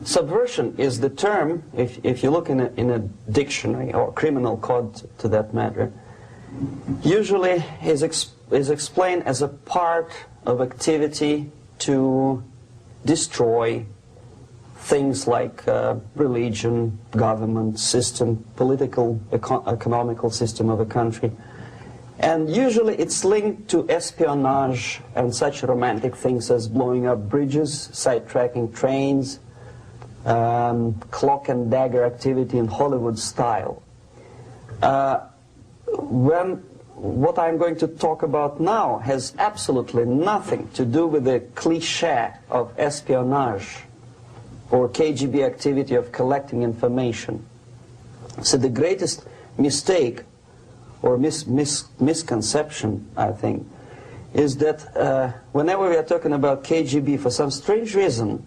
Subversion is the term, if you look in a dictionary or criminal code to that matter, usually is explained as a part of activity to destroy things like religion, government, system, political, economical system of a country. And usually it's linked to espionage and such romantic things as blowing up bridges, sidetracking trains, cloak and dagger activity in Hollywood style. What I'm going to talk about now has absolutely nothing to do with the cliché of espionage or KGB activity of collecting information. So the greatest mistake or misconception, I think, is that whenever we are talking about KGB, for some strange reason,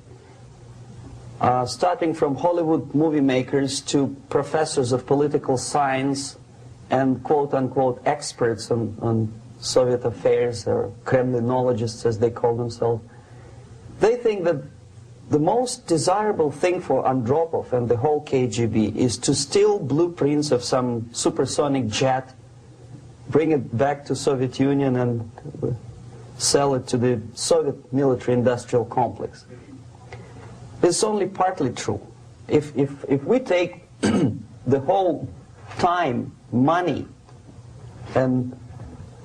starting from Hollywood movie makers to professors of political science and quote-unquote experts on Soviet affairs, or Kremlinologists as they call themselves, they think that the most desirable thing for Andropov and the whole KGB is to steal blueprints of some supersonic jet, bring it back to Soviet Union and sell it to the Soviet military-industrial complex. This is only partly true. If we take the whole time, money, and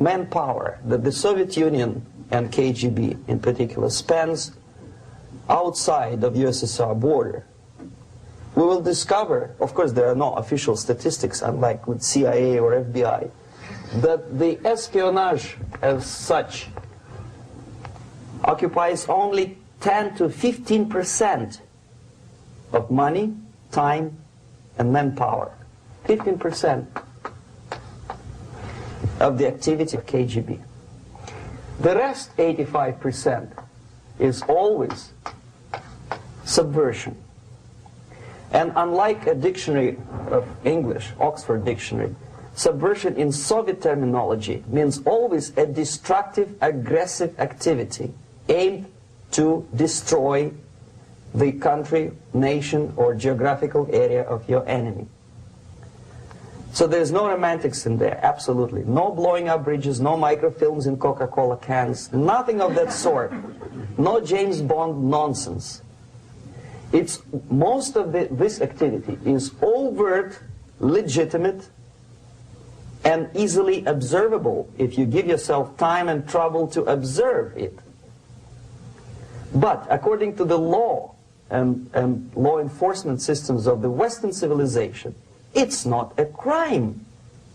manpower that the Soviet Union and KGB in particular spends outside of USSR border, we will discover, of course there are no official statistics unlike with CIA or FBI, that the espionage as such occupies only 10 to 15% of money, time, and manpower. 15% of the activity of KGB. The rest, 85%, is always subversion. And unlike a dictionary of English, Oxford Dictionary, subversion in Soviet terminology means always a destructive, aggressive activity aimed to destroy the country, nation, or geographical area of your enemy. So there's no romantics in there, absolutely. No blowing up bridges, no microfilms in Coca-Cola cans, nothing of that sort. No James Bond nonsense. Most of this activity is overt, legitimate, and easily observable if you give yourself time and trouble to observe it. But according to the law and law enforcement systems of the Western civilization, it's not a crime.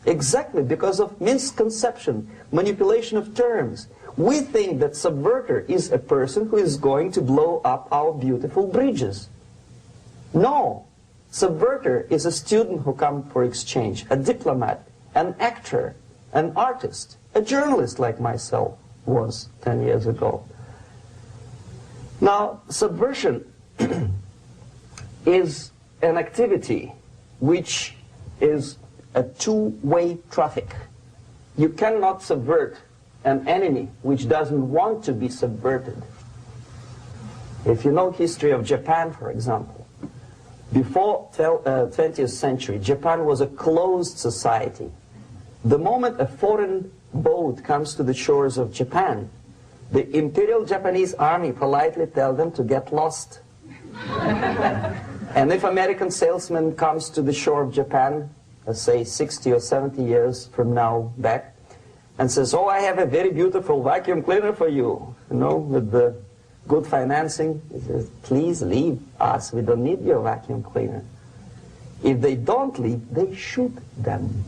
Exactly because of misconception, manipulation of terms. We think that subverter is a person who is going to blow up our beautiful bridges. No. Subverter is a student who comes for exchange, a diplomat, an actor, an artist, a journalist like myself was 10 years ago. Now, subversion is an activity which is a two-way traffic. You cannot subvert an enemy which doesn't want to be subverted. If you know history of Japan, for example, before 20th century, Japan was a closed society. The moment a foreign boat comes to the shores of Japan, the Imperial Japanese Army politely tells them to get lost. And if American salesman comes to the shore of Japan, let's say 60 or 70 years from now back, and says, oh, I have a very beautiful vacuum cleaner for you, with the good financing, he says, please leave us, we don't need your vacuum cleaner. If they don't leave, they shoot them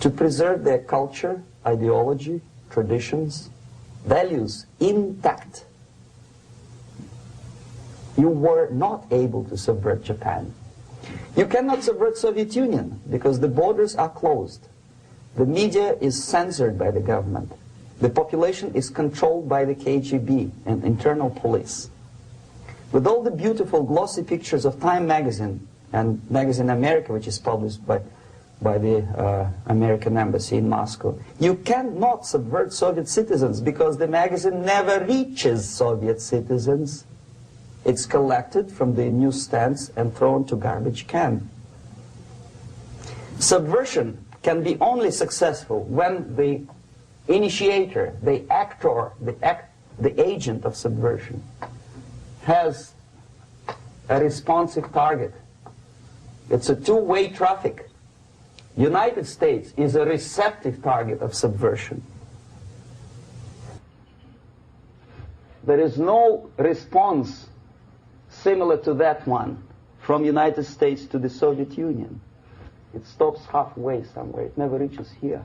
to preserve their culture, ideology, traditions, values intact. You were not able to subvert Japan. You cannot subvert Soviet Union because the borders are closed. The media is censored by the government. The population is controlled by the KGB and internal police. With all the beautiful glossy pictures of Time magazine and Magazine America, which is published by the American embassy in Moscow, you cannot subvert Soviet citizens because the magazine never reaches Soviet citizens. It's collected from the newsstands and thrown to garbage can. Subversion can be only successful when the initiator, the actor, the agent of subversion has a responsive target. It's a two-way traffic. United States is a receptive target of subversion. There is no response similar to that one from United States to the Soviet Union. It stops halfway somewhere. It never reaches here.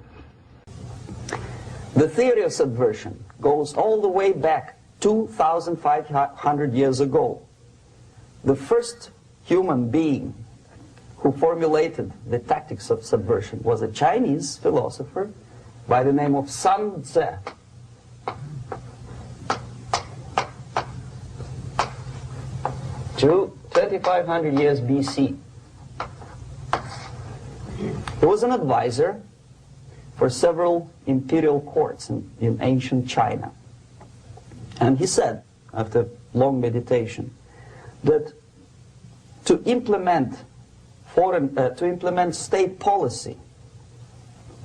The theory of subversion goes all the way back 2,500 years ago. The first human being who formulated the tactics of subversion was a Chinese philosopher by the name of Sun Tzu. To 2,500 years BC. He was an advisor for several imperial courts in ancient China. And he said, after long meditation, that to implement state policy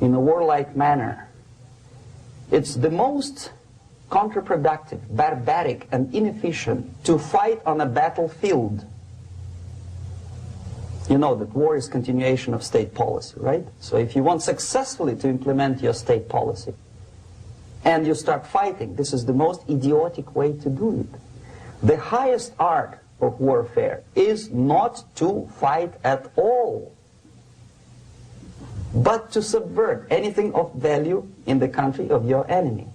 in a warlike manner, it's the most counterproductive, barbaric, and inefficient to fight on a battlefield. You know that war is continuation of state policy, right? So if you want successfully to implement your state policy and you start fighting, this is the most idiotic way to do it. The highest art of warfare is not to fight at all, but to subvert anything of value in the country of your enemy,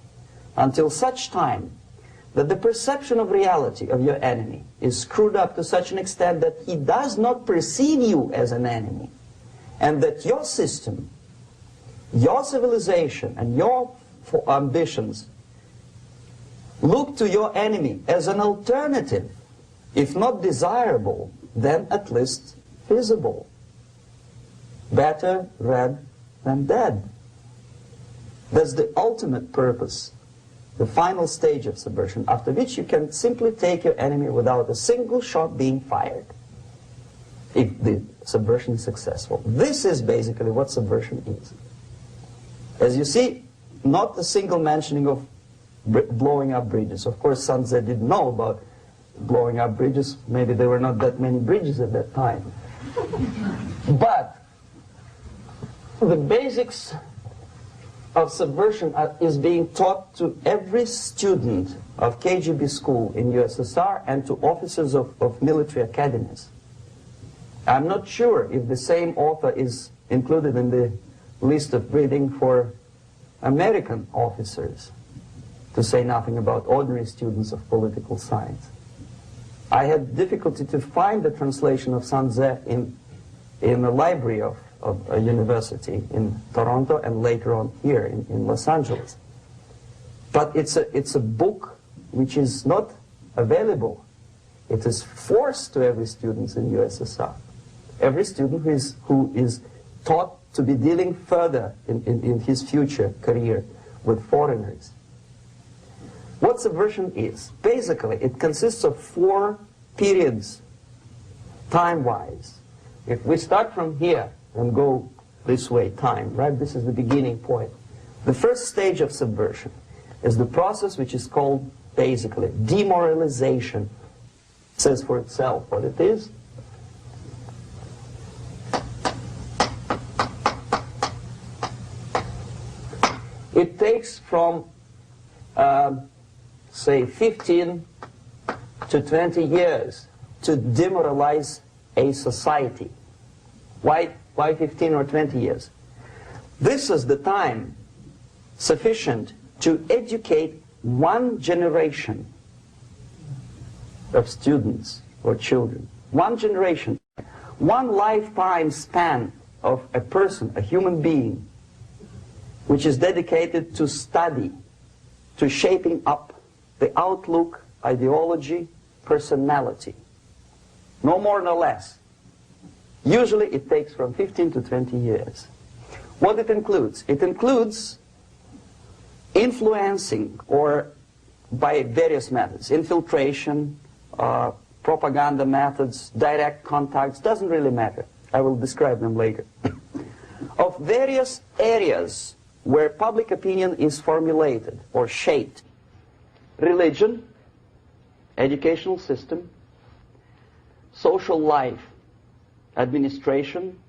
until such time that the perception of reality of your enemy is screwed up to such an extent that he does not perceive you as an enemy, and that your system, your civilization, and your ambitions look to your enemy as an alternative, if not desirable, then at least feasible. Better red than dead. That's the ultimate purpose, the final stage of subversion, after which you can simply take your enemy without a single shot being fired, if the subversion is successful. This is basically what subversion is. As you see, not a single mentioning of blowing up bridges. Of course, Sun Tzu didn't know about blowing up bridges. Maybe there were not that many bridges at that time. But the basics of subversion is being taught to every student of KGB school in USSR and to officers of military academies. I'm not sure if the same author is included in the list of reading for American officers, to say nothing about ordinary students of political science. I had difficulty to find the translation of Sun Tzu in the library of a university in Toronto and later on here in Los Angeles. But it's a book which is not available. It is forced to every student in USSR. Every student who is taught to be dealing further in his future career with foreigners. What subversion is? Basically, it consists of 4 periods, time-wise. If we start from here and go this way, time, right? This is the beginning point. The first stage of subversion is the process which is called, basically, demoralization. It says for itself what it is. It takes from, say, 15 to 20 years to demoralize a society. Why 15 or 20 years? This is the time sufficient to educate one generation of students or children. One generation. One lifetime span of a person, a human being, which is dedicated to study, to shaping up the outlook, ideology, personality. No more, no less. Usually it takes from 15 to 20 years. What it includes? It includes influencing, or by various methods, infiltration, propaganda methods, direct contacts, doesn't really matter. I will describe them later. Of various areas where public opinion is formulated or shaped. Religion, educational system, social life, administration,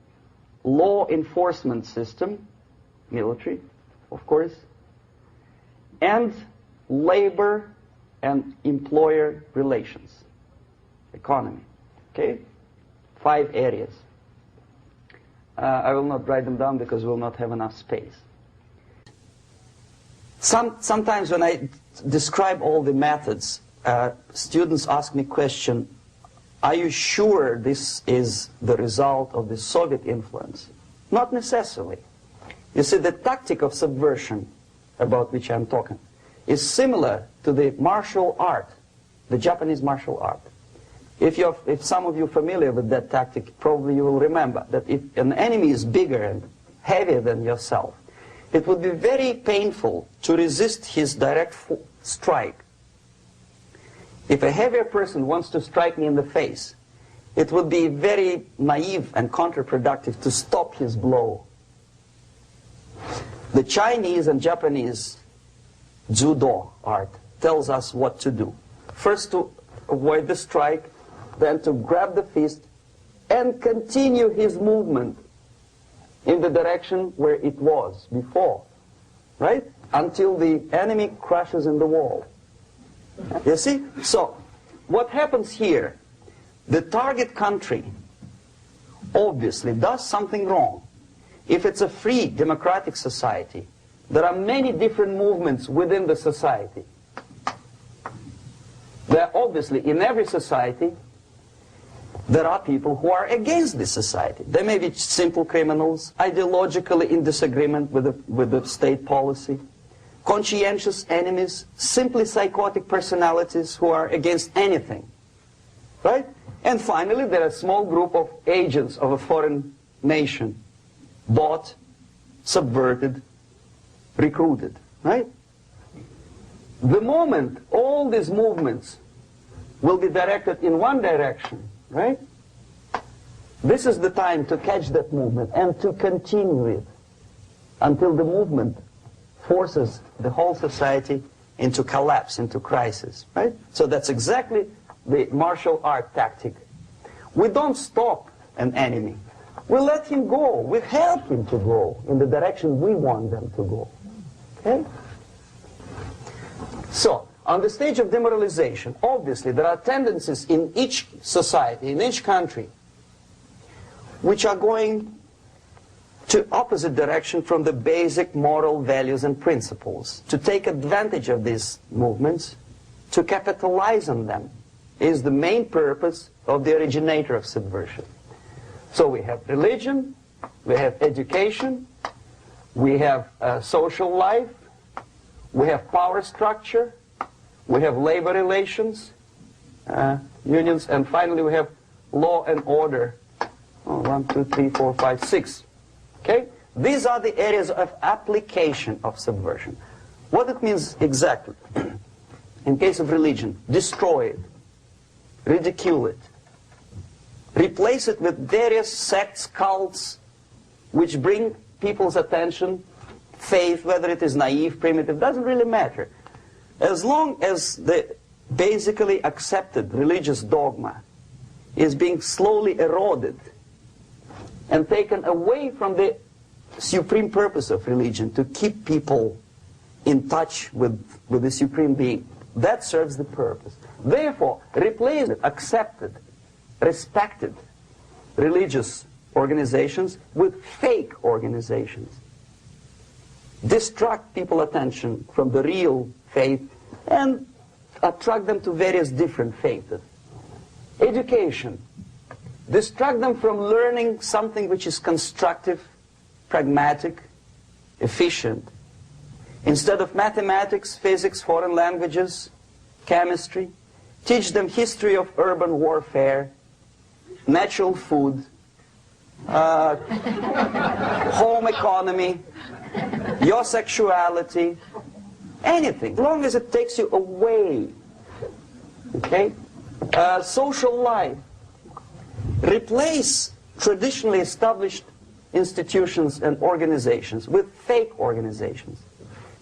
law enforcement system, military, of course, and labor and employer relations, economy. Okay? 5 areas. I will not write them down because we will not have enough space. Sometimes when I describe all the methods, students ask me question, are you sure this is the result of the Soviet influence? Not necessarily. You see, the tactic of subversion, about which I'm talking, is similar to the martial art, the Japanese martial art. If some of you are familiar with that tactic, probably you will remember that if an enemy is bigger and heavier than yourself, it would be very painful to resist his direct strike. If a heavier person wants to strike me in the face, it would be very naive and counterproductive to stop his blow. The Chinese and Japanese judo art tells us what to do. First to avoid the strike, then to grab the fist and continue his movement in the direction where it was before, right? Until the enemy crashes in the wall. You see? So, what happens here? The target country obviously does something wrong. If it's a free democratic society, there are many different movements within the society. There are obviously, in every society, there are people who are against this society. They may be simple criminals, ideologically in disagreement with the state policy, conscientious enemies, simply psychotic personalities who are against anything, right? And finally, there are a small group of agents of a foreign nation, bought, subverted, recruited, right? The moment all these movements will be directed in one direction, right? This is the time to catch that movement and to continue it until the movement forces the whole society into collapse, into crisis, right? So that's exactly the martial art tactic. We don't stop an enemy. We let him go. We help him to go in the direction we want them to go. Okay? So, on the stage of demoralization, obviously there are tendencies in each society, in each country, which are going to opposite direction from the basic moral values and principles. To take advantage of these movements, to capitalize on them, is the main purpose of the originator of subversion. So we have religion, we have education, we have social life, we have power structure, we have labor relations, unions, and finally we have law and order. 1, 2, 3, 4, 5, 6. Okay? These are the areas of application of subversion. What it means exactly? In case of religion, destroy it, ridicule it, replace it with various sects, cults, which bring people's attention, faith, whether it is naive, primitive, doesn't really matter. As long as the basically accepted religious dogma is being slowly eroded and taken away from the supreme purpose of religion, to keep people in touch with the supreme being, that serves the purpose. Therefore, replace accepted, respected religious organizations with fake organizations. Distract people's attention from the real faith and attract them to various different faiths. Education. Distract them from learning something which is constructive, pragmatic, efficient. Instead of mathematics, physics, foreign languages, chemistry, teach them history of urban warfare, natural food, home economy, your sexuality, anything, as long as it takes you away, okay, Social life. Replace traditionally established institutions and organizations with fake organizations.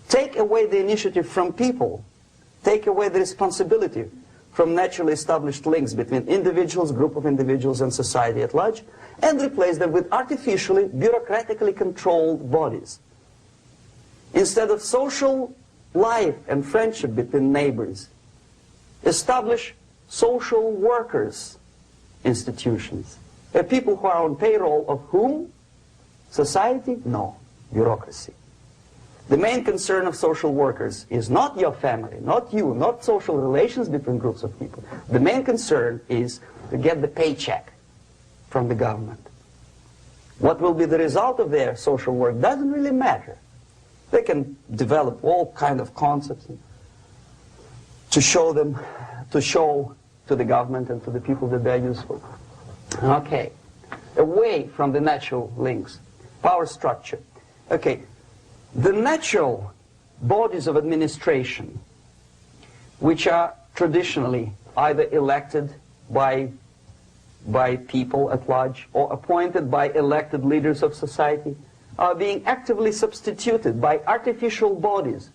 Take away the initiative from people. Take away the responsibility from naturally established links between individuals, group of individuals, and society at large, and replace them with artificially, bureaucratically controlled bodies. Instead of social life and friendship between neighbors, establish social workers institutions. People who are on payroll of whom? Society? No. Bureaucracy. The main concern of social workers is not your family, not you, not social relations between groups of people. The main concern is to get the paycheck from the government. What will be the result of their social work doesn't really matter. They can develop all kind of concepts to show to the government and to the people that they're useful. Okay, away from the natural links, power structure. Okay, the natural bodies of administration, which are traditionally either elected by people at large or appointed by elected leaders of society, are being actively substituted by artificial bodies.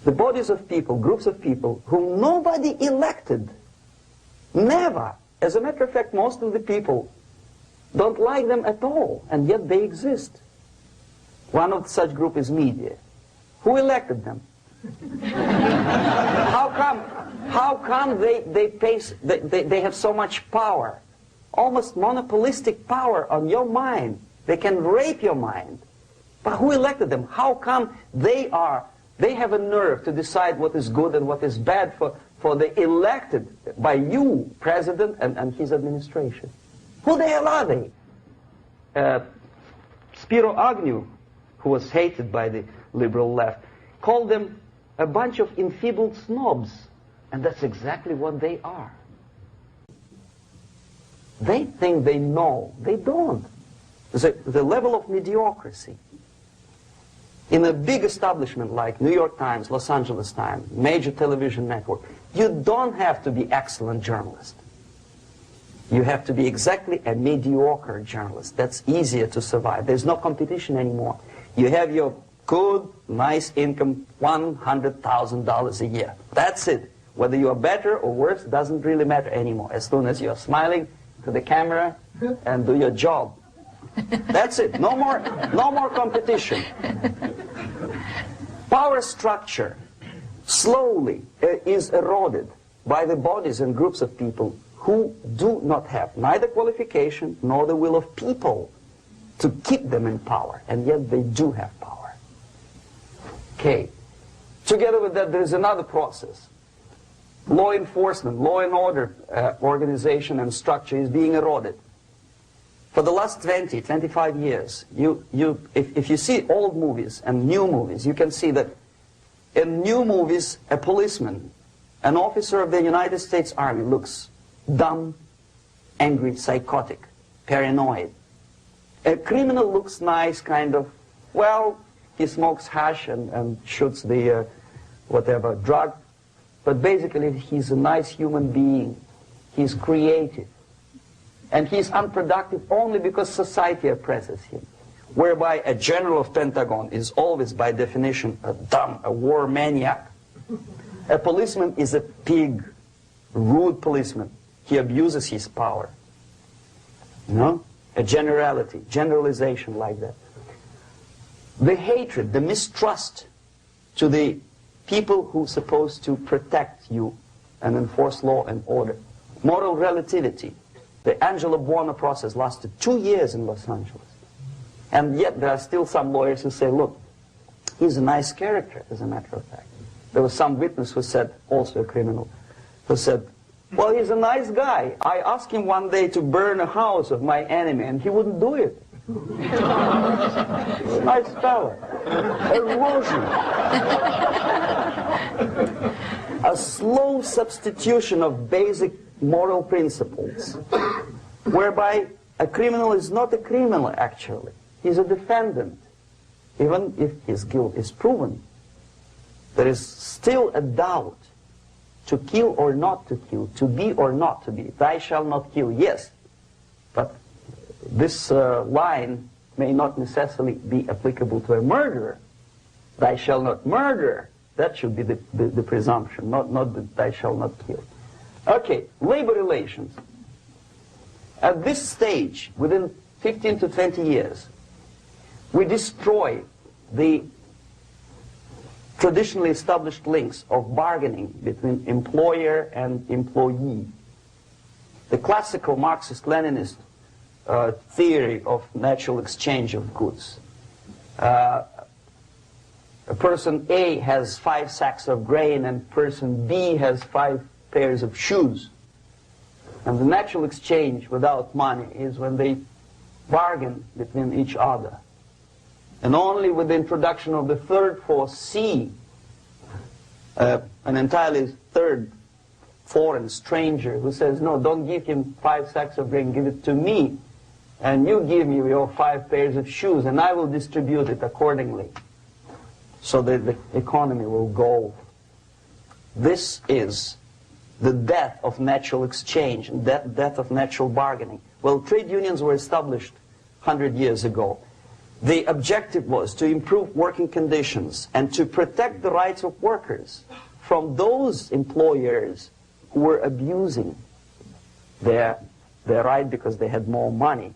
The bodies of people, groups of people, whom nobody elected. Never. As a matter of fact, most of the people don't like them at all, and yet they exist. One of such group is media. Who elected them? How come they have so much power? Almost monopolistic power on your mind. They can rape your mind. But who elected them? How come they have a nerve to decide what is good and what is bad for the elected by you, president, and his administration? Who the hell are they? Spiro Agnew, who was hated by the liberal left, called them a bunch of enfeebled snobs. And that's exactly what they are. They think they know. They don't. The level of mediocrity. In a big establishment like New York Times, Los Angeles Times, major television network, you don't have to be excellent journalist. You have to be exactly a mediocre journalist. That's easier to survive. There's no competition anymore. You have your good, nice income, $100,000 a year. That's it. Whether you are better or worse doesn't really matter anymore. As soon as you're smiling to the camera and do your job. That's it. No more competition. Power structure slowly is eroded by the bodies and groups of people who do not have neither qualification nor the will of people to keep them in power, and yet they do have power. Okay. Together with that, there is another process. Law enforcement, law and order organization and structure is being eroded. For the last 20, 25 years, if you see old movies and new movies, you can see that in new movies, a policeman, an officer of the United States Army looks dumb, angry, psychotic, paranoid. A criminal looks nice, kind of, well, he smokes hash and shoots the whatever drug, but basically he's a nice human being. He's creative. And he's unproductive only because society oppresses him. Whereby a general of Pentagon is always, by definition, a war maniac. A policeman is a pig, rude policeman. He abuses his power. You know? A generalization like that. The hatred, the mistrust to the people who are supposed to protect you and enforce law and order. Moral relativity. The Angelo Buono process lasted 2 years in Los Angeles. And yet there are still some lawyers who say, look, he's a nice character, as a matter of fact. There was some witness who said, also a criminal, who said, well, he's a nice guy. I asked him one day to burn a house of my enemy, and he wouldn't do it. Nice fella. Erosion. A slow substitution of basic moral principles, whereby a criminal is not a criminal, actually. He's a defendant. Even if his guilt is proven, there is still a doubt. to kill or not to kill, to be or not to be. Thou shalt not kill, yes. But this line may not necessarily be applicable to a murderer. Thou shalt not murder. That should be the presumption, not that thou shalt not kill. Okay, labor relations. At this stage, within 15 to 20 years, we destroy the traditionally established links of bargaining between employer and employee. The classical Marxist-Leninist theory of natural exchange of goods. A person A has 5 sacks of grain and person B has 5 pairs of shoes. And the natural exchange without money is when they bargain between each other. And only with the introduction of the third force, C, an entirely third foreign stranger who says, no, don't give him 5 sacks of grain, give it to me, and you give me your 5 pairs of shoes, and I will distribute it accordingly, so that the economy will go. This is the death of natural exchange, and death of natural bargaining. Well, trade unions were established 100 years ago. The objective was to improve working conditions and to protect the rights of workers from those employers who were abusing their right because they had more money.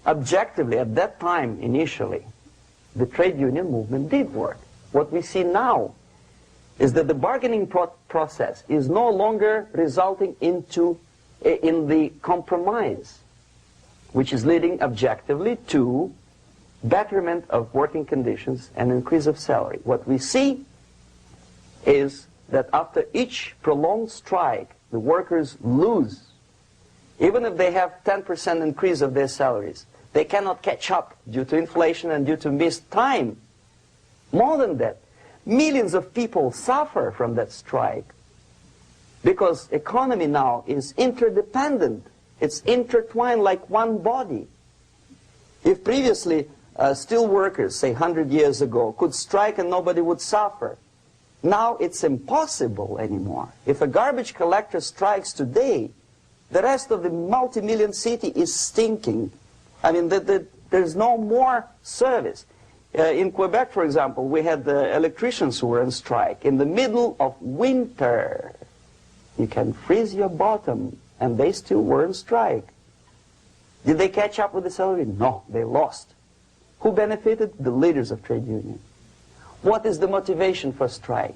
Objectively, at that time, initially, the trade union movement did work. What we see now is that the bargaining process is no longer resulting in the compromise, which is leading objectively to betterment of working conditions and increase of salary. What we see is that after each prolonged strike, the workers lose. Even if they have 10% increase of their salaries, they cannot catch up due to inflation and due to missed time. More than that, millions of people suffer from that strike because economy now is interdependent. It's intertwined like one body. If previously steel workers, say 100 years ago, could strike and nobody would suffer, now it's impossible anymore. If a garbage collector strikes today, the rest of the multi-million city is stinking. I mean, there's no more service. In Quebec, for example, we had the electricians who were on strike in the middle of winter. You can freeze your bottom, and they still were on strike. Did they catch up with the salary? No, they lost. Who benefited? The leaders of trade unions. What is the motivation for strike?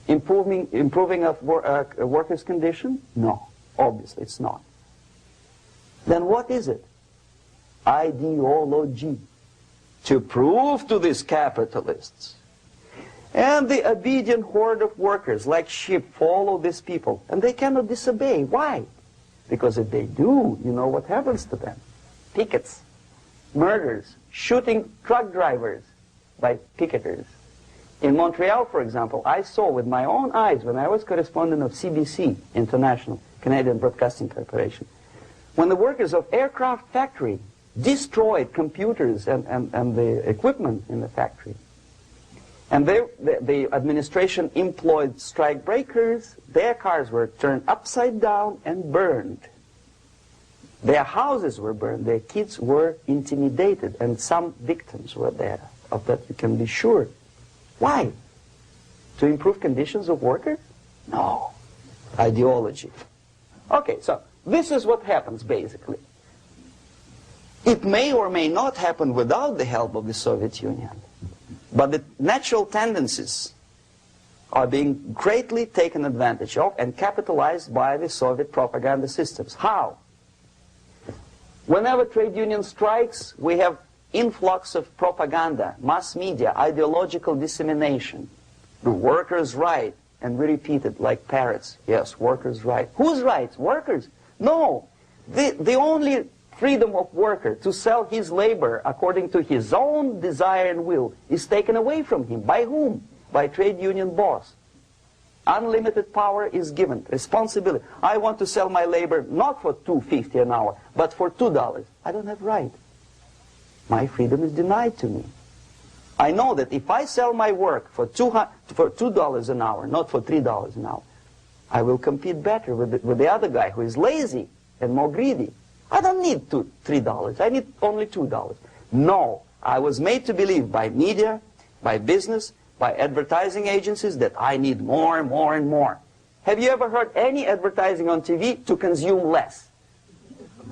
Improving of a workers' condition? No, obviously it's not. Then what is it? Ideology. To prove to these capitalists. And the obedient horde of workers, like sheep, follow these people. And they cannot disobey. Why? Because if they do, you know what happens to them. Pickets, murders, shooting truck drivers by picketers. In Montreal, for example, I saw with my own eyes when I was correspondent of CBC International, Canadian Broadcasting Corporation, when the workers of aircraft factory destroyed computers and the equipment in the factory. And the administration employed strike breakers. Their cars were turned upside down and burned. Their houses were burned. Their kids were intimidated. And some victims were there. Of that you can be sure. Why? To improve conditions of workers? No. Ideology. Okay, so this is what happens basically. It may or may not happen without the help of the Soviet Union. But the natural tendencies are being greatly taken advantage of and capitalized by the Soviet propaganda systems. How? Whenever trade union strikes, we have influx of propaganda, mass media, ideological dissemination. The workers' right, and we repeat it like parrots. Yes, workers' right. Whose rights? Workers? No. The only freedom of worker to sell his labor according to his own desire and will is taken away from him. By whom? By trade union boss. Unlimited power is given. Responsibility. I want to sell my labor not for $2.50 an hour, but for $2. I don't have right. My freedom is denied to me. I know that if I sell my work for $2 an hour, not for $3 an hour, I will compete better with the other guy who is lazy and more greedy. I don't need $3. I need only $2. No, I was made to believe by media, by business, by advertising agencies that I need more and more and more. Have you ever heard any advertising on TV to consume less?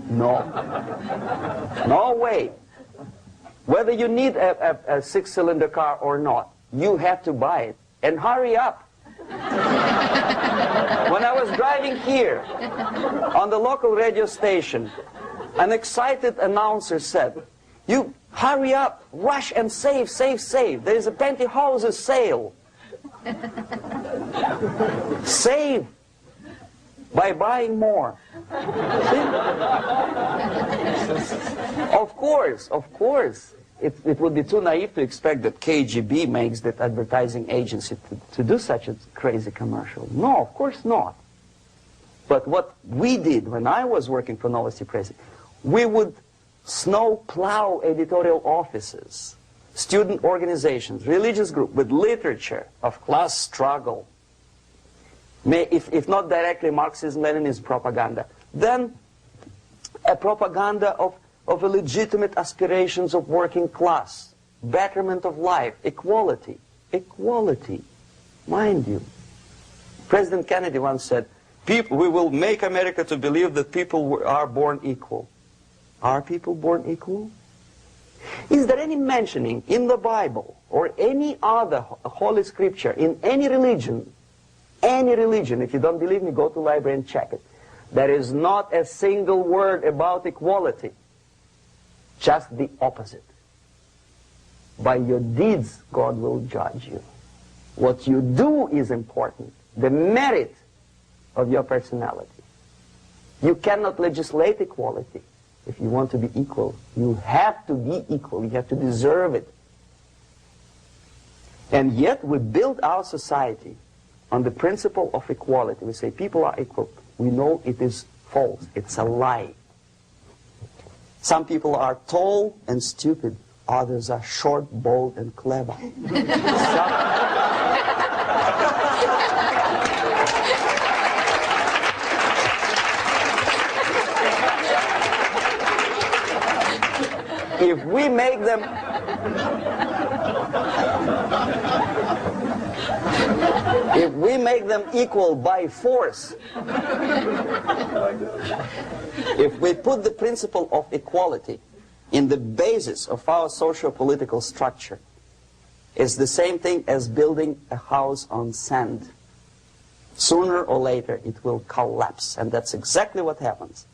No. No way. Whether you need a six-cylinder car or not, you have to buy it. And hurry up. When I was driving here, on the local radio station, an excited announcer said, "You hurry up, rush and save, save, save. There is a pantyhose sale." Save by buying more. Of course. It would be too naive to expect that KGB makes that advertising agency to do such a crazy commercial. No, of course not. But what we did when I was working for Novosti Press, we would snow plow editorial offices, student organizations, religious groups with literature of class struggle. If not directly Marxism-Leninism propaganda, then a propaganda of the legitimate aspirations of working class, betterment of life, equality. Equality, mind you. President Kennedy once said, we will make America to believe that people are born equal. Are people born equal? Is there any mentioning in the Bible or any other holy scripture in any religion, if you don't believe me, go to the library and check it. There is not a single word about equality. Just the opposite. By your deeds, God will judge you. What you do is important. The merit of your personality. You cannot legislate equality. If you want to be equal, you have to be equal. You have to deserve it. And yet we build our society on the principle of equality. We say people are equal. We know it is false. It's a lie. Some people are tall and stupid. Others are short, bold, and clever. If we make them equal by force, if we put the principle of equality in the basis of our socio-political structure, it's the same thing as building a house on sand. Sooner or later it will collapse, and that's exactly what happens.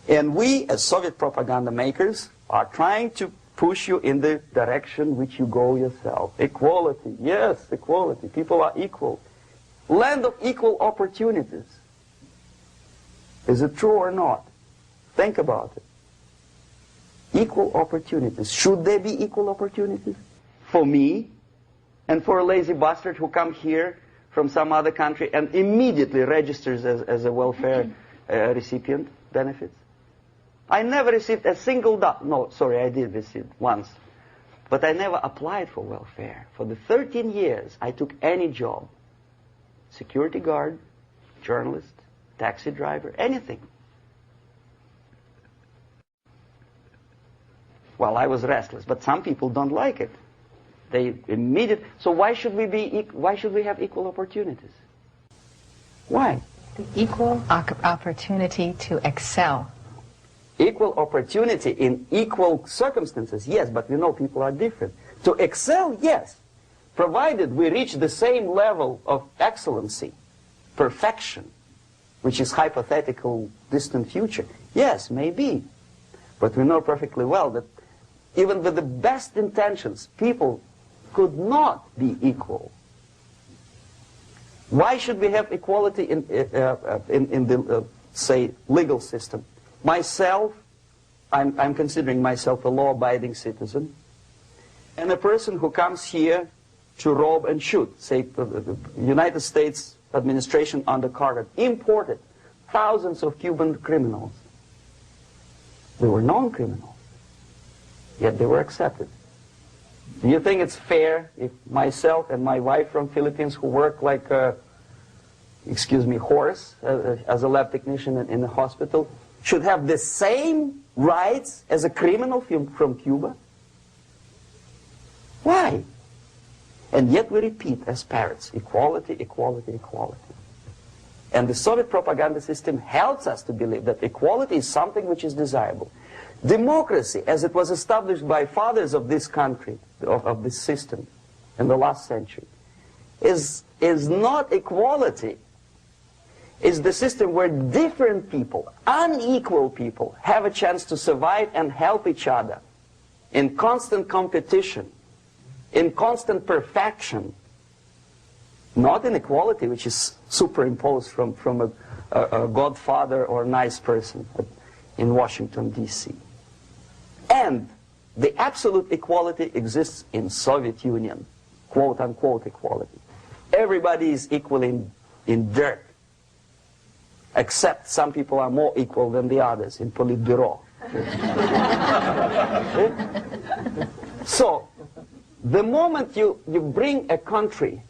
And we, as Soviet propaganda makers, are trying to push you in the direction which you go yourself. Equality, yes, equality. People are equal. Land of equal opportunities. Is it true or not? Think about it. Equal opportunities. Should there be equal opportunities? For me and for a lazy bastard who comes here from some other country and immediately registers as a welfare recipient benefits? I never received a single dollar. No, sorry, I did receive once. But I never applied for welfare. For the 13 years, I took any job. Security guard, journalist, taxi driver, anything. Well, I was restless, but some people don't like it. They immediately. So why should we have equal opportunities? Why? The equal opportunity to excel. Equal opportunity in equal circumstances, yes, but we know people are different. To excel, yes, provided we reach the same level of excellency, perfection, which is hypothetical, distant future. Yes, maybe. But we know perfectly well that even with the best intentions, people could not be equal. Why should we have equality in the, say, legal system? Myself, I'm considering myself a law-abiding citizen, and a person who comes here to rob and shoot, say, the United States administration under Carter imported thousands of Cuban criminals. They were non-criminals, yet they were accepted. Do you think it's fair if myself and my wife from Philippines, who work like horse as a lab technician in a hospital, should have the same rights as a criminal from Cuba? Why? And yet we repeat as parrots, equality, equality, equality. And the Soviet propaganda system helps us to believe that equality is something which is desirable. Democracy, as it was established by fathers of this country, of this system in the last century, is not equality. It's the system where different people, unequal people, have a chance to survive and help each other in constant competition, in constant perfection, not inequality which is superimposed from a godfather or nice person in Washington, D.C. And the absolute equality exists in Soviet Union, quote-unquote equality. Everybody is equal in dirt, except some people are more equal than the others in Politburo. So, the moment you bring a country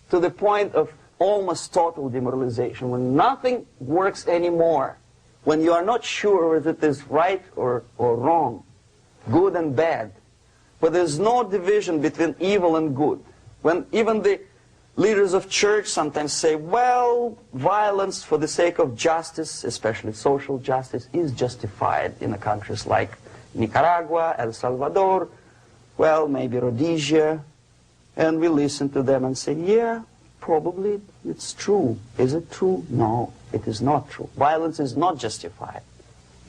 to the point of almost total demoralization, when nothing works anymore, when you are not sure whether it is right or wrong, good and bad, but there's no division between evil and good, when even the leaders of church sometimes say, well, violence for the sake of justice, especially social justice, is justified in countries like Nicaragua, El Salvador, well, maybe Rhodesia, and we listen to them and say, yeah, probably it's true. Is it true? No, it is not true. Violence is not justified,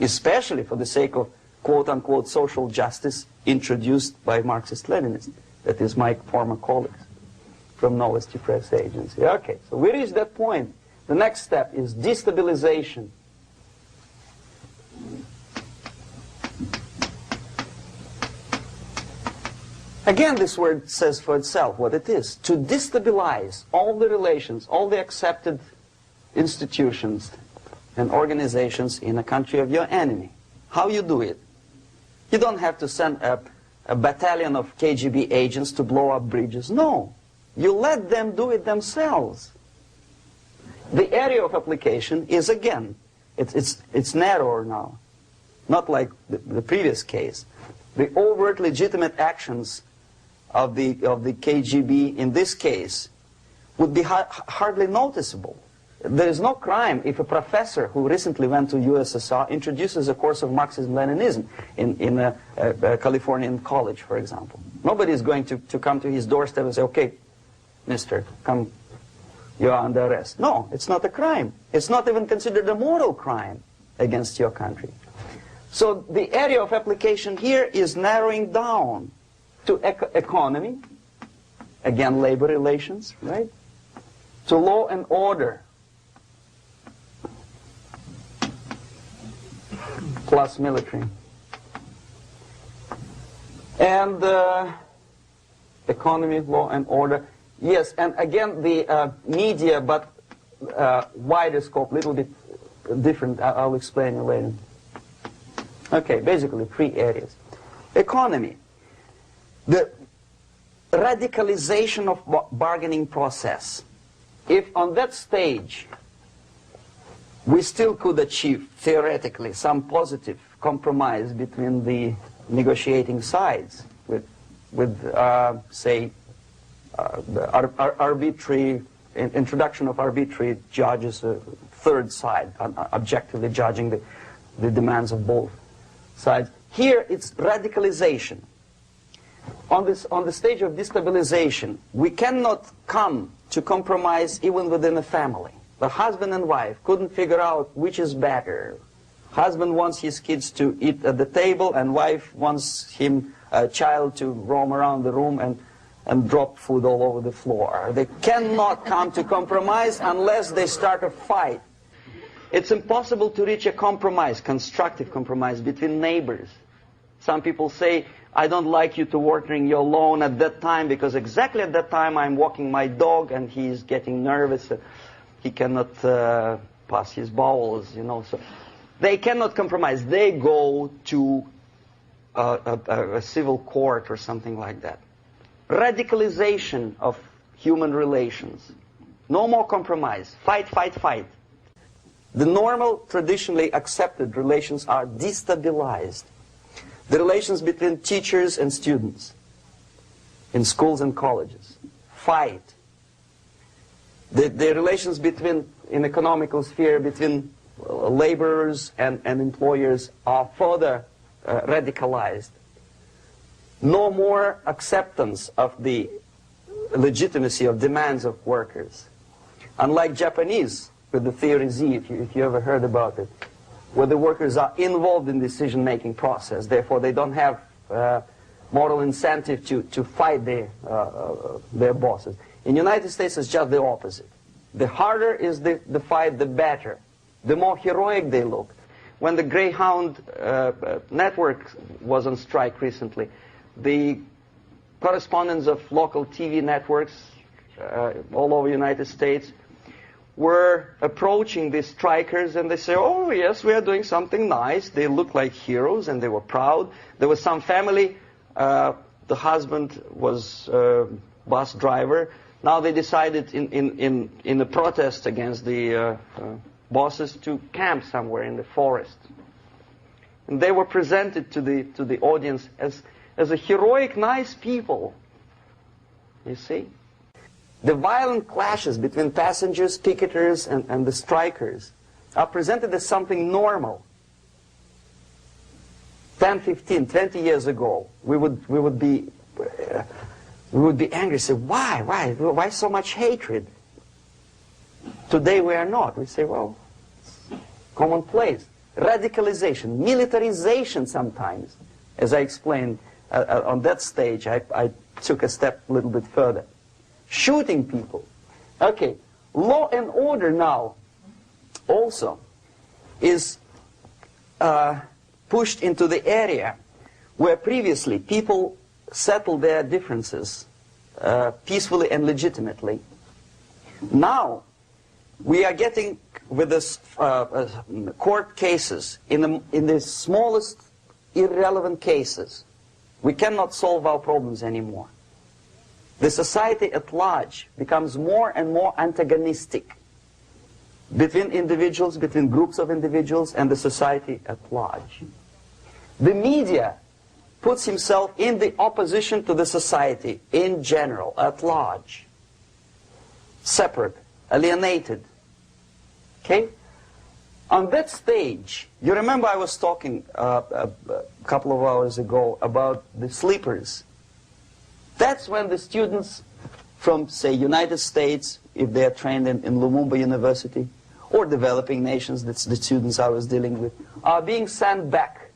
especially for the sake of quote-unquote social justice introduced by Marxist-Leninists, that is my former colleagues from Novosti Press Agency. Okay, so we reached that point. The next step is destabilization. Again, this word says for itself what it is. To destabilize all the relations, all the accepted institutions and organizations in a country of your enemy. How you do it? You don't have to send a battalion of KGB agents to blow up bridges. No. You let them do it themselves. The area of application is, again, it's narrower now. Not like the previous case. The overt legitimate actions of the KGB in this case would be hardly noticeable. There is no crime if a professor who recently went to USSR introduces a course of Marxism-Leninism in a Californian college, for example. Nobody is going to come to his doorstep and say, okay, mister, come, you are under arrest. No, it's not a crime. It's not even considered a moral crime against your country. So the area of application here is narrowing down to economy, again labor relations, right? To law and order, plus military. And economy, law and order. Yes, and again the media, but wider scope, little bit different. I'll explain it later. Okay, basically 3 areas. Economy. The radicalization of bargaining process. If on that stage we still could achieve, theoretically, some positive compromise between the negotiating sides with say, the arbitrary, introduction of arbitrary judges, a third side, objectively judging the demands of both sides. Here it's radicalization. On the stage of destabilization, we cannot come to compromise even within a family. The husband and wife couldn't figure out which is better. Husband wants his kids to eat at the table, and wife wants him, a child, to roam around the room and drop food all over the floor. They cannot come to compromise unless they start a fight. It's impossible to reach a compromise, constructive compromise, between neighbors. Some people say, I don't like you to watering your lawn at that time because exactly at that time I'm walking my dog and he's getting nervous. He cannot pass his bowels, you know. So they cannot compromise. They go to a civil court or something like that. Radicalization of human relations. No more compromise. Fight, fight, fight. The normal, traditionally accepted relations are destabilized. The relations between teachers and students in schools and colleges. Fight. The relations between, in economical sphere, between laborers and employers are further radicalized. No more acceptance of the legitimacy of demands of workers. Unlike Japanese, with the theory Z, if you ever heard about it, where the workers are involved in decision-making process, therefore they don't have moral incentive to fight their bosses. In the United States, it's just the opposite. The harder is the fight, the better. The more heroic they look. When the Greyhound network was on strike recently, the correspondents of local TV networks all over the United States were approaching these strikers, and they say, oh yes, we are doing something nice. They look like heroes, and they were proud. There was some family, the husband was bus driver. Now they decided in a protest against the bosses to camp somewhere in the forest. And they were presented to the audience as a heroic, nice people. You see? The violent clashes between passengers, picketers, and the strikers are presented as something normal. 10, 15, 20 years ago, we would be angry, say, why so much hatred? Today we are not. We say, well, commonplace. Radicalization, militarization sometimes. As I explained on that stage, I took a step a little bit further. Shooting people. Okay, law and order now also is pushed into the area where previously people settled their differences peacefully and legitimately. Now we are getting with this court cases in the smallest irrelevant cases. We cannot solve our problems anymore. The society at large becomes more and more antagonistic between individuals, between groups of individuals, and the society at large. The media puts himself in the opposition to the society in general, at large. Separate, alienated. Okay? On that stage, you remember I was talking a couple of hours ago about the sleepers. That's when the students from, say, United States, if they are trained in Lumumba University, or developing nations, that's the students I was dealing with, are being sent back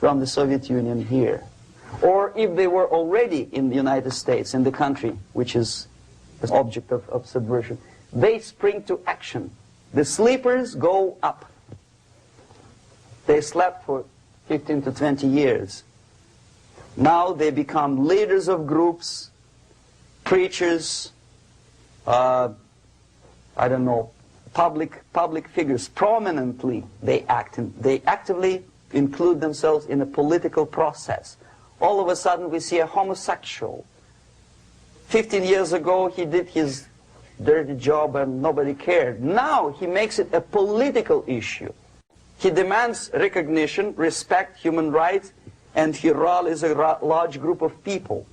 from the Soviet Union here. Or if they were already in the United States, in the country which is the object of subversion, they spring to action. The sleepers go up. They slept for 15 to 20 years. Now they become leaders of groups, preachers, I don't know, public figures. Prominently they actively include themselves in a political process. All of a sudden we see a homosexual. 15 years ago he did his dirty job and nobody cared. Now he makes it a political issue. He demands recognition, respect, human rights, and he rallies a large group of people.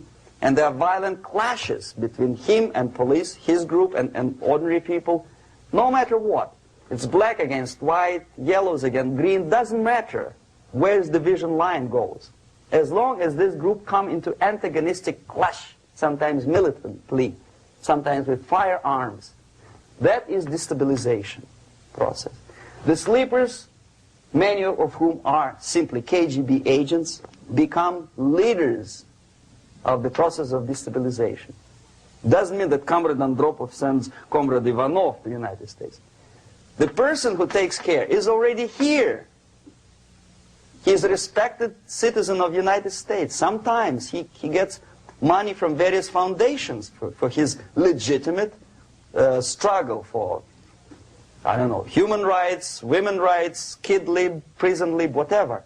And there are violent clashes between him and police, his group and ordinary people, no matter what. It's black against white, yellows against green, doesn't matter where the division line goes. As long as this group come into antagonistic clash, sometimes militantly, sometimes with firearms, that is destabilization process. The sleepers, many of whom are simply KGB agents, become leaders of the process of destabilization. Doesn't mean that Comrade Andropov sends Comrade Ivanov to the United States. The person who takes care is already here. He is a respected citizen of the United States. Sometimes he gets money from various foundations for his legitimate struggle for, I don't know, human rights, women's rights, kid lib, prison lib, whatever.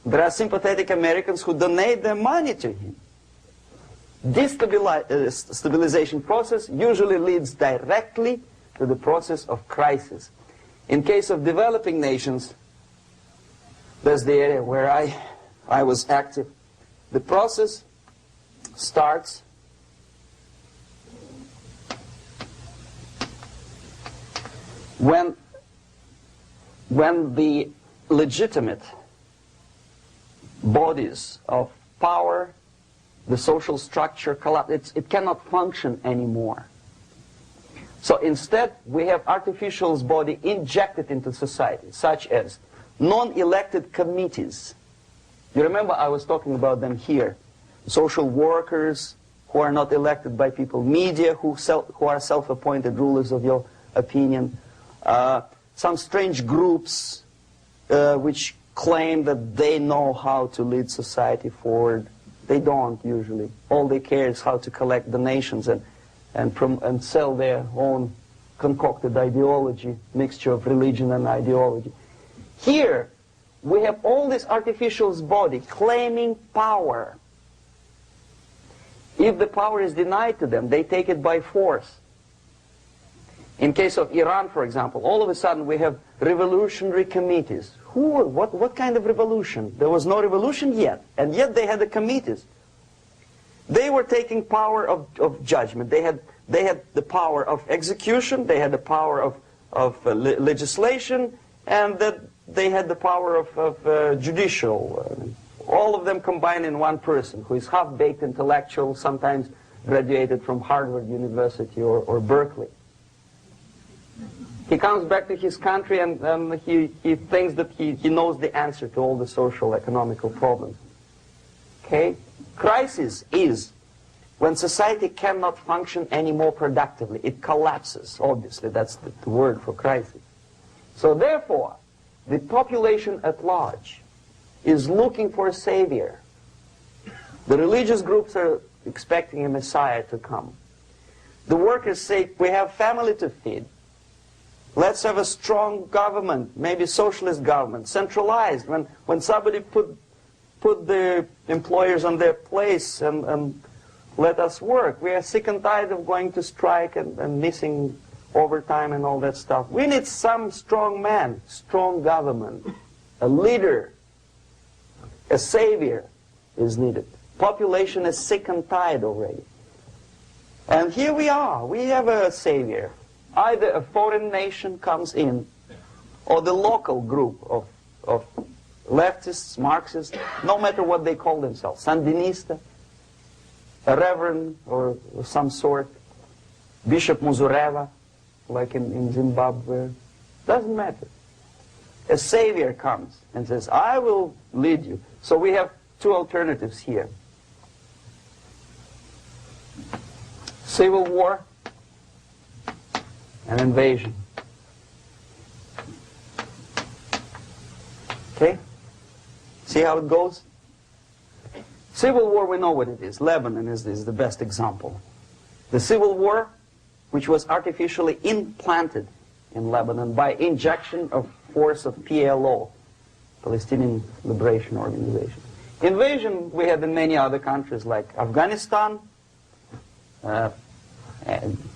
There are sympathetic Americans who donate their money to him. Destabilization process usually leads directly to the process of crisis. In case of developing nations, that's the area where I was active. The process starts when the legitimate bodies of power, the social structure collapse. It cannot function anymore. So instead, we have artificial body injected into society, such as non-elected committees. You remember I was talking about them here. Social workers who are not elected by people, media who are self-appointed rulers of your opinion, some strange groups which claim that they know how to lead society forward. They don't usually. All they care is how to collect donations and sell their own concocted ideology, mixture of religion and ideology. Here, we have all this artificial body claiming power. If the power is denied to them, they take it by force. In case of Iran, for example, all of a sudden we have revolutionary committees. What kind of revolution? There was no revolution yet, and yet they had the committees. They were taking power of judgment. They had the power of execution, they had the power of legislation, and that they had the power of judicial. All of them combined in one person, who is half-baked intellectual, sometimes graduated from Harvard University or Berkeley. He comes back to his country and he thinks that he knows the answer to all the social, economical problems. Okay? Crisis is when society cannot function any more productively. It collapses, obviously. That's the word for crisis. So therefore, the population at large is looking for a savior. The religious groups are expecting a messiah to come. The workers say, we have family to feed. Let's have a strong government, maybe socialist government, centralized. When somebody put the employers on their place and let us work. We are sick and tired of going to strike and missing overtime and all that stuff. We need some strong man, strong government, a leader, a savior is needed. Population is sick and tired already. And here we are. We have a savior. Either a foreign nation comes in, or the local group of leftists, Marxists, no matter what they call themselves, Sandinista, a reverend or some sort, Bishop Muzureva, like in Zimbabwe, doesn't matter. A savior comes and says, I will lead you. So we have two alternatives here. Civil war and invasion. Okay? See how it goes? Civil war, we know what it is. Lebanon is the best example. The civil war, which was artificially implanted in Lebanon by injection of force of PLO, Palestinian Liberation Organization. Invasion we had in many other countries like Afghanistan,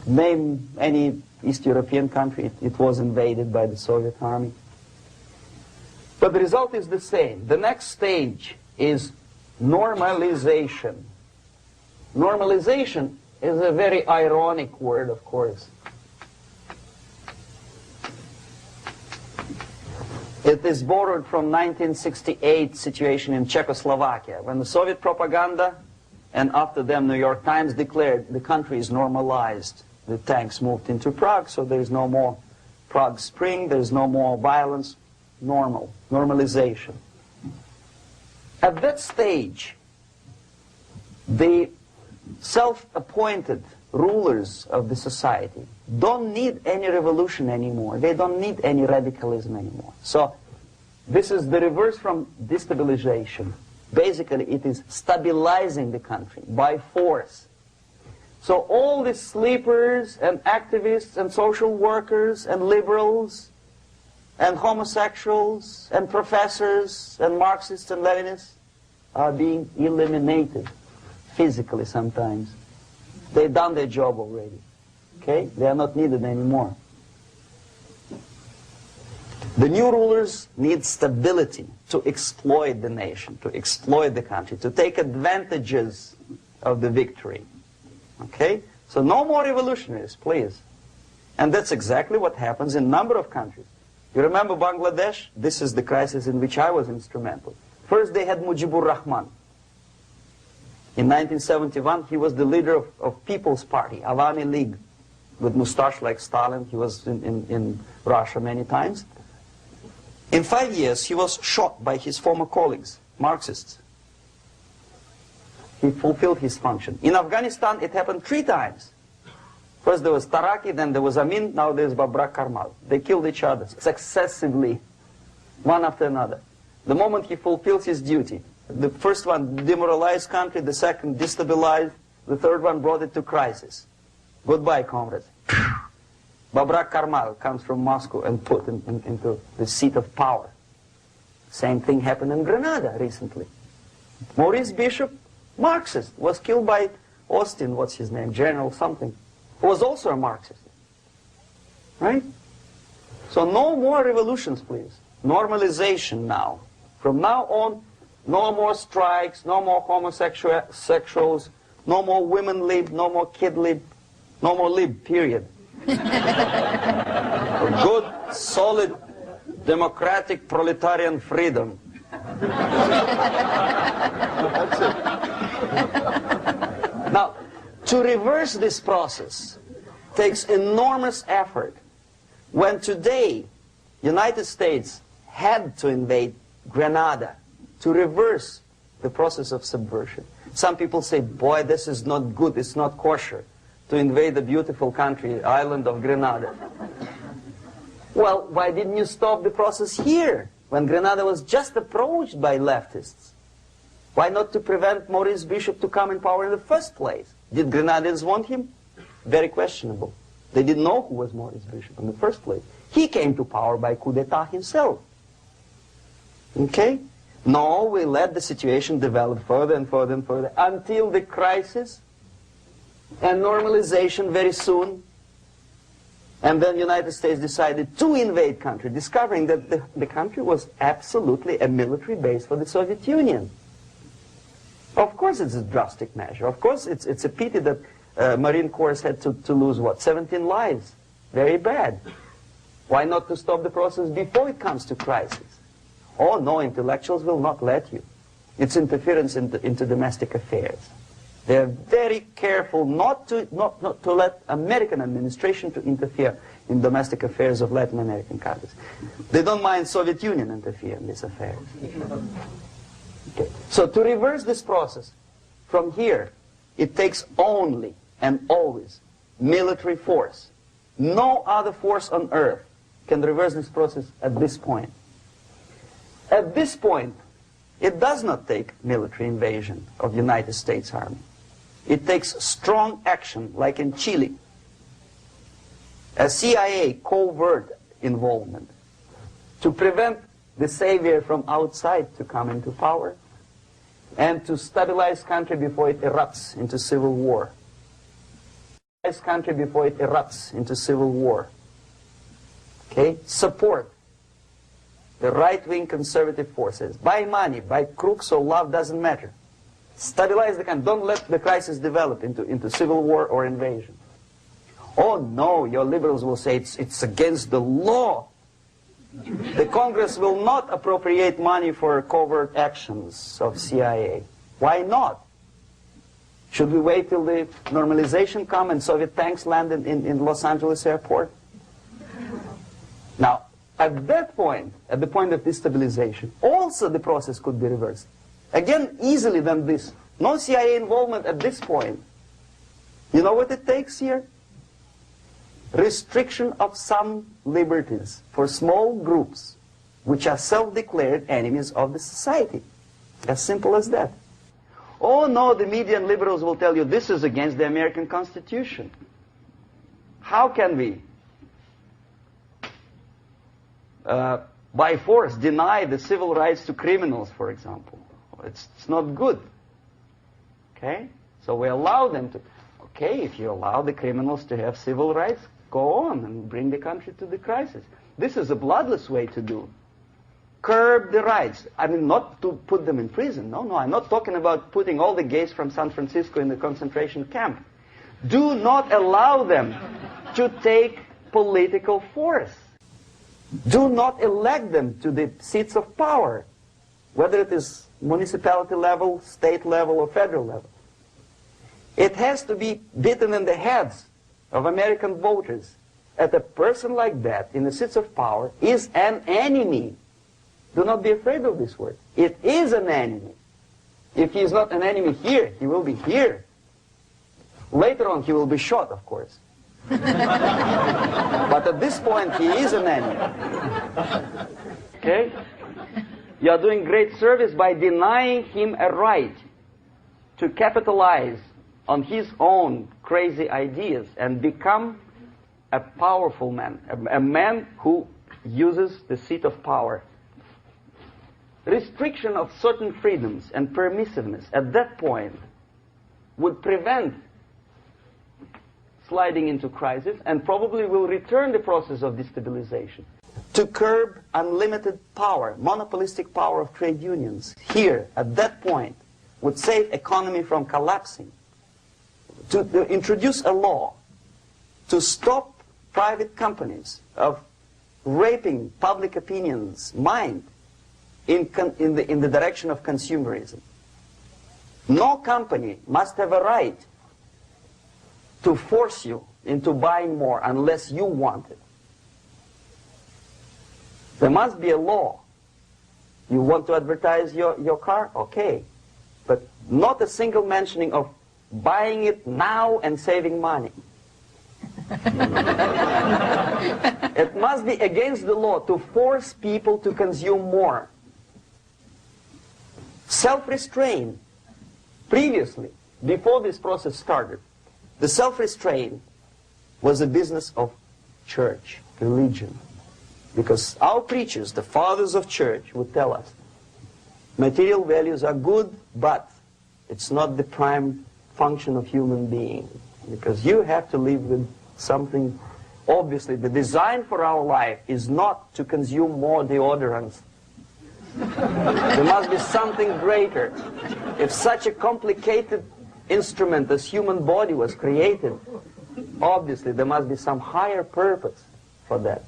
name any East European country, it was invaded by the Soviet army. But the result is the same. The next stage is normalization. Normalization is a very ironic word, of course. It is borrowed from 1968 situation in Czechoslovakia, when the Soviet propaganda, and after them New York Times, declared the country is normalized. The tanks moved into Prague, so there is no more Prague Spring, there is no more violence. Normalization. At that stage, the self-appointed rulers of the society don't need any revolution anymore. They don't need any radicalism anymore. So this is the reverse from destabilization. Basically, it is stabilizing the country by force. So all the sleepers and activists and social workers and liberals and homosexuals and professors and Marxists and Leninists are being eliminated. physically sometimes. They've done their job already. Okay? They are not needed anymore. The new rulers need stability to exploit the nation, to exploit the country, to take advantages of the victory. Okay? So no more revolutionaries, please. And that's exactly what happens in a number of countries. You remember Bangladesh? This is the crisis in which I was instrumental. First they had Mujibur Rahman. In 1971, he was the leader of People's Party, Awami League, with mustache like Stalin. He was in Russia many times. In 5 years, he was shot by his former colleagues, Marxists. He fulfilled his function. In Afghanistan, it happened 3 times. First there was Taraki, then there was Amin, now there's Babrak Karmal. They killed each other successively, one after another. The moment he fulfills his duty, the first one demoralized country, the second destabilized, the third one brought it to crisis. Goodbye, comrades. Babrak Karmal comes from Moscow and put into the seat of power. Same thing happened in Grenada recently. Maurice Bishop, Marxist, was killed by Austin, what's his name, General something, who was also a Marxist. Right? So no more revolutions, please. Normalization now. From now on, no more strikes, no more homosexuals, no more women lib, no more kid lib, no more lib, period. Good, solid, democratic, proletarian freedom. That's it. Now, to reverse this process takes enormous effort. When today, United States had to invade Grenada to reverse the process of subversion. Some people say, boy, this is not good, it's not kosher to invade the beautiful country, island of Grenada. Well, why didn't you stop the process here, when Grenada was just approached by leftists? Why not to prevent Maurice Bishop to come in power in the first place? Did Grenadians want him? Very questionable. They didn't know who was Maurice Bishop in the first place. He came to power by coup d'etat himself. Okay? No, we let the situation develop further and further and further until the crisis and normalization very soon. And then the United States decided to invade country, discovering that the country was absolutely a military base for the Soviet Union. Of course it's a drastic measure. Of course it's a pity that Marine Corps had to lose, what, 17 lives. Very bad. Why not to stop the process before it comes to crisis? Oh no, intellectuals will not let you. It's interference into domestic affairs. They're very careful not to let American administration to interfere in domestic affairs of Latin American countries. They don't mind Soviet Union interfere in these affairs. Okay. So to reverse this process, from here, it takes only and always military force. No other force on earth can reverse this process at this point. At this point, it does not take military invasion of the United States Army. It takes strong action, like in Chile. A CIA covert involvement to prevent the savior from outside to come into power and to stabilize country before it erupts into civil war. Stabilize country before it erupts into civil war. Okay? Support the right-wing conservative forces. By money, by crooks or love, doesn't matter. Stabilize the country. Don't let the crisis develop into civil war or invasion. Oh no, your liberals will say it's against the law. The Congress will not appropriate money for covert actions of CIA. Why not? Should we wait till the normalization come and Soviet tanks land in Los Angeles airport? Now, at that point, at the point of destabilization, also the process could be reversed. Again, easily than this. No CIA involvement at this point. You know what it takes here? Restriction of some liberties for small groups which are self-declared enemies of the society. As simple as that. Oh no, the media and liberals will tell you this is against the American Constitution. How can we, by force, deny the civil rights to criminals, for example? It's not good. Okay? So we allow them to, okay, if you allow the criminals to have civil rights, go on and bring the country to the crisis. This is a bloodless way to do. Curb the rights. I mean, not to put them in prison. No, I'm not talking about putting all the gays from San Francisco in the concentration camp. Do not allow them to take political force. Do not elect them to the seats of power, whether it is municipality level, state level, or federal level. It has to be beaten in the heads of American voters that a person like that in the seats of power is an enemy. Do not be afraid of this word. It is an enemy. If he is not an enemy here, he will be here. Later on, he will be shot, of course. But at this point, he is an enemy. Okay? You are doing great service by denying him a right to capitalize on his own crazy ideas and become a powerful man, a man who uses the seat of power. Restriction of certain freedoms and permissiveness at that point would prevent sliding into crisis and probably will return the process of destabilization. To curb unlimited power, monopolistic power of trade unions, here, at that point, would save economy from collapsing. To introduce a law to stop private companies of raping public opinion's mind in the direction of consumerism. No company must have a right to force you into buying more unless you want it. There must be a law. You want to advertise your car? Okay. But not a single mentioning of buying it now and saving money. It must be against the law to force people to consume more. Self-restraint. Previously, before this process started, the self-restraint was a business of church, religion. Because our preachers, the fathers of church, would tell us, material values are good, but it's not the prime function of human being. Because you have to live with something. Obviously, the design for our life is not to consume more deodorants. There must be something greater. If such a complicated instrument as human body was created, obviously there must be some higher purpose for that.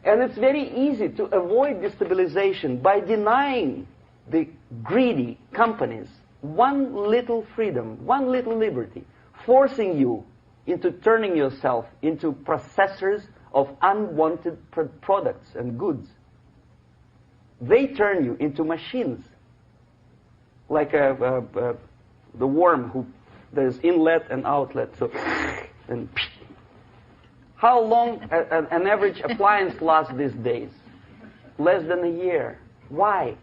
And it's very easy to avoid destabilization by denying the greedy companies one little freedom, one little liberty, forcing you into turning yourself into processors of unwanted products and goods. They turn you into machines, like the worm who there's inlet and outlet. So, and how long an average appliance lasts these days? Less than a year. Why?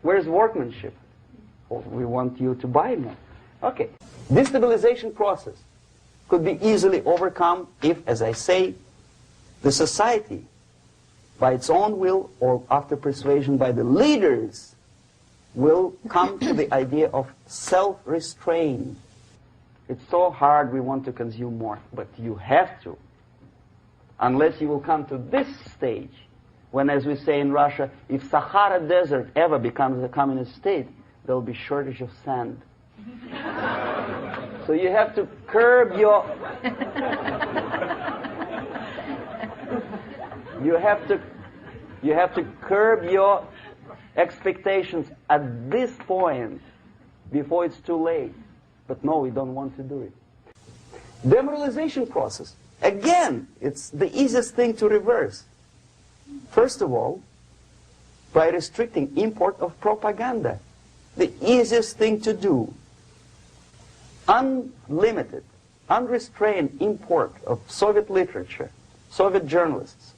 Where's workmanship? Well, we want you to buy more. Okay. Destabilization process could be easily overcome if, as I say, the society, by its own will or after persuasion by the leaders, will come to the idea of self-restraint. It's so hard we want to consume more, but you have to. Unless you will come to this stage, when, as we say in Russia, if Sahara Desert ever becomes a communist state, there will be shortage of sand. So you have to curb your... You have to curb your expectations at this point before it's too late. But no, we don't want to do it. Demoralization process. Again, it's the easiest thing to reverse. First of all, by restricting import of propaganda. The easiest thing to do. Unlimited, unrestrained import of Soviet literature, Soviet journalists,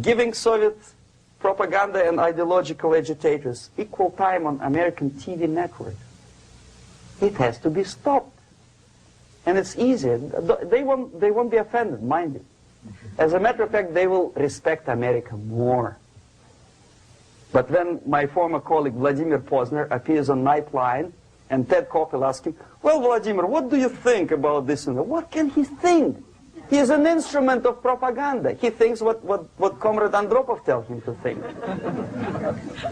giving Soviet propaganda and ideological agitators equal time on American TV network. It has to be stopped. And it's easy. They won't be offended, mind you. As a matter of fact, they will respect America more. But when my former colleague Vladimir Posner appears on Nightline, and Ted Koppel asks him, well, Vladimir, what do you think about this? And what can he think? He is an instrument of propaganda. He thinks what Comrade Andropov tells him to think.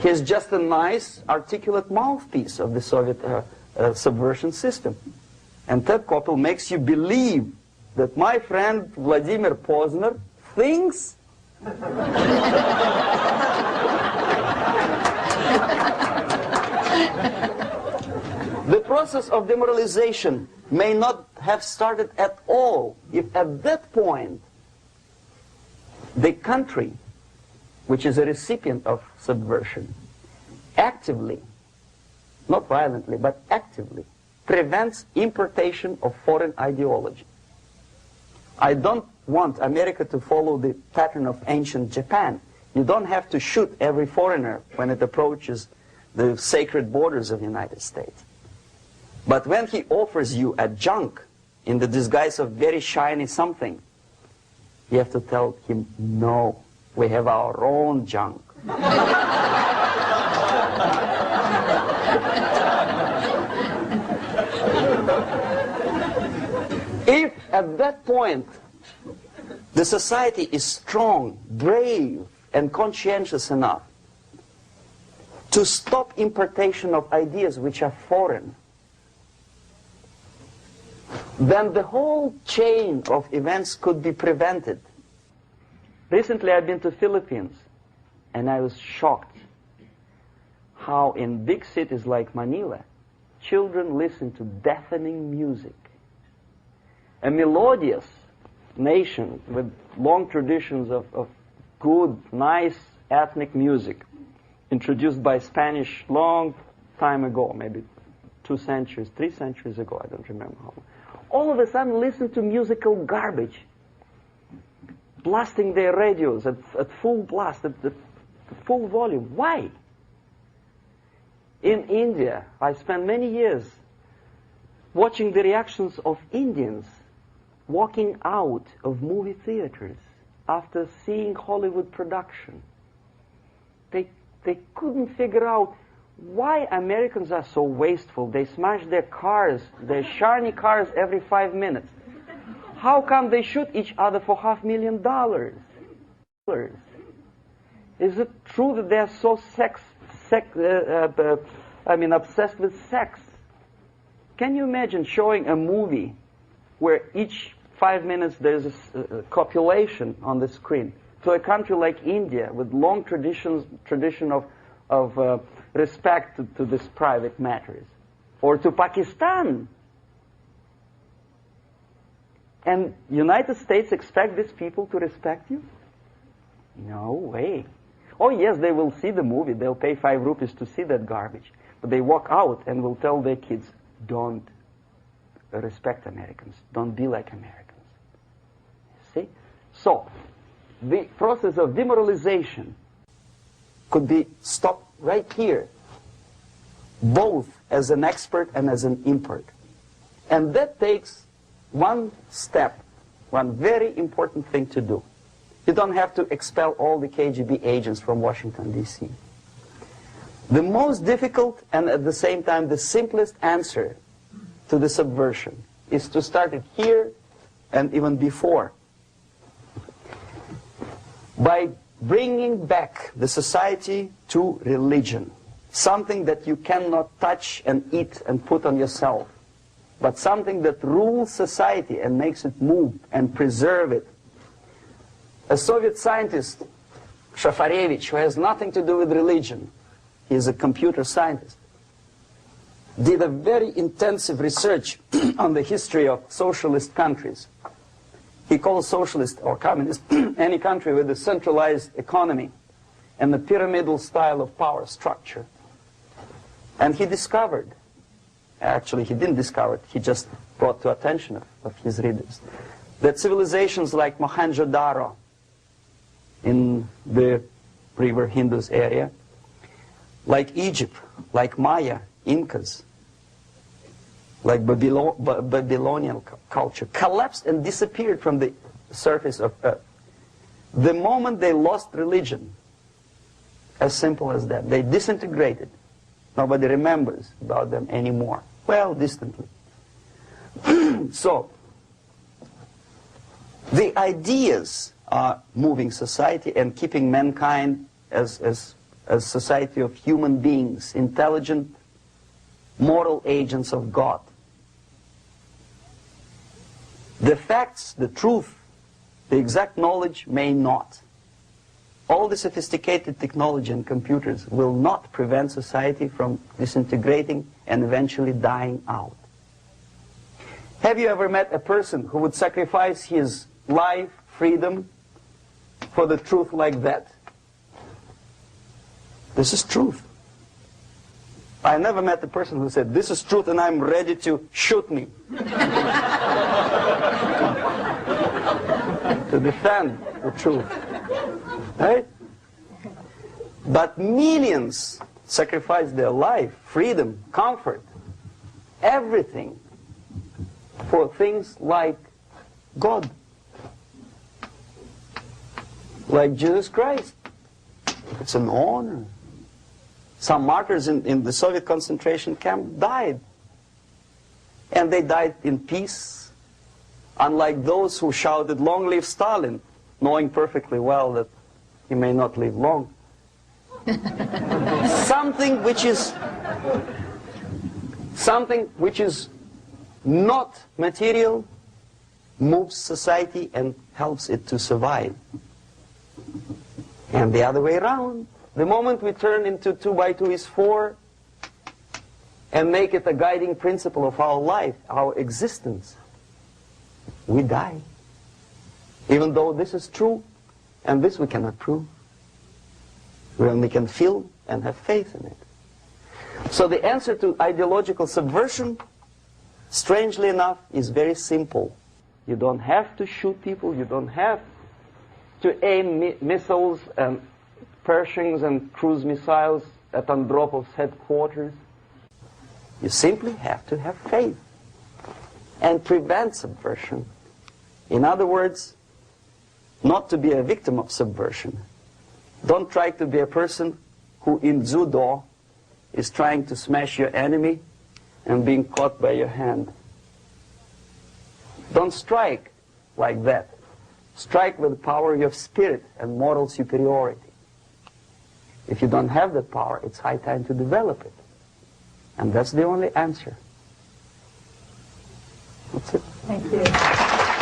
He's just a nice, articulate mouthpiece of the Soviet subversion system. And Ted Koppel makes you believe that my friend Vladimir Posner thinks the process of demoralization may not have started at all if at that point the country, which is a recipient of subversion, actively, not violently, but actively, prevents importation of foreign ideology. I don't want America to follow the pattern of ancient Japan. You don't have to shoot every foreigner when it approaches the sacred borders of the United States. But when he offers you a junk in the disguise of very shiny something, you have to tell him, no, we have our own junk. If at that point the society is strong, brave, and conscientious enough to stop importation of ideas which are foreign, then the whole chain of events could be prevented. Recently I've been to Philippines, and I was shocked how in big cities like Manila, children listen to deafening music. A melodious nation with long traditions of good, nice ethnic music, introduced by Spanish long time ago, maybe 2 centuries, 3 centuries ago, I don't remember how long. All of a sudden listen to musical garbage, blasting their radios at full blast, at full volume. Why? In India, I spent many years watching the reactions of Indians walking out of movie theaters after seeing Hollywood production. They couldn't figure out why Americans are so wasteful. They smash their cars, their shiny cars, every 5 minutes. How come they shoot each other for $500,000? Is it true that they're so obsessed with sex? Can you imagine showing a movie where each 5 minutes there's a copulation on the screen to a country like India with long tradition of respect to these private matters, or to Pakistan? And United States expect these people to respect you? No way. Oh yes, they will see the movie, they'll pay 5 rupees to see that garbage, but they walk out and will tell their kids, don't respect Americans, don't be like Americans. See? So, the process of demoralization could be stopped right here, both as an expert and as an import. And that takes one step, one very important thing to do. You don't have to expel all the KGB agents from Washington, D.C. The most difficult and at the same time the simplest answer to the subversion is to start it here and even before, by bringing back the society to religion, something that you cannot touch and eat and put on yourself, but something that rules society and makes it move and preserve it. A Soviet scientist, Shafarevich, who has nothing to do with religion, he is a computer scientist, did a very intensive research on the history of socialist countries. He calls socialist or communist any country with a centralized economy and a pyramidal style of power structure. And he discovered, actually he didn't discover it, he just brought to attention of his readers, that civilizations like Mohenjo-Daro in the river Indus area, like Egypt, like Maya, Incas, like Babylonian culture, collapsed and disappeared from the surface of Earth. The moment they lost religion, As simple as that. They disintegrated. Nobody remembers about them anymore. Well, distantly. So, the ideas are moving society and keeping mankind as a society of human beings, intelligent, moral agents of God. The facts, the truth, the exact knowledge may not. All the sophisticated technology and computers will not prevent society from disintegrating and eventually dying out. Have you ever met a person who would sacrifice his life, freedom, for the truth like that? This is truth. I never met a person who said, this is truth and I'm ready to shoot me. To defend the truth. Right? But millions sacrifice their life, freedom, comfort, everything for things like God. Like Jesus Christ. It's an honor. Some martyrs in the Soviet concentration camp died. And they died in peace. Unlike those who shouted, "Long live Stalin," knowing perfectly well that he may not live long. Something which is not material moves society and helps it to survive. And the other way around. The moment we turn into 2 by 2 is 4 and make it a guiding principle of our life, our existence, we die. Even though this is true, and this we cannot prove. We only can feel and have faith in it. So the answer to ideological subversion, strangely enough, is very simple. You don't have to shoot people, you don't have to aim missiles and Pershings and cruise missiles at Andropov's headquarters. You simply have to have faith and prevent subversion. In other words, not to be a victim of subversion. Don't try to be a person who in judo is trying to smash your enemy and being caught by your hand. Don't strike like that. Strike with the power of your spirit and moral superiority. If you don't have that power, it's high time to develop it. And that's the only answer. That's it. Thank you.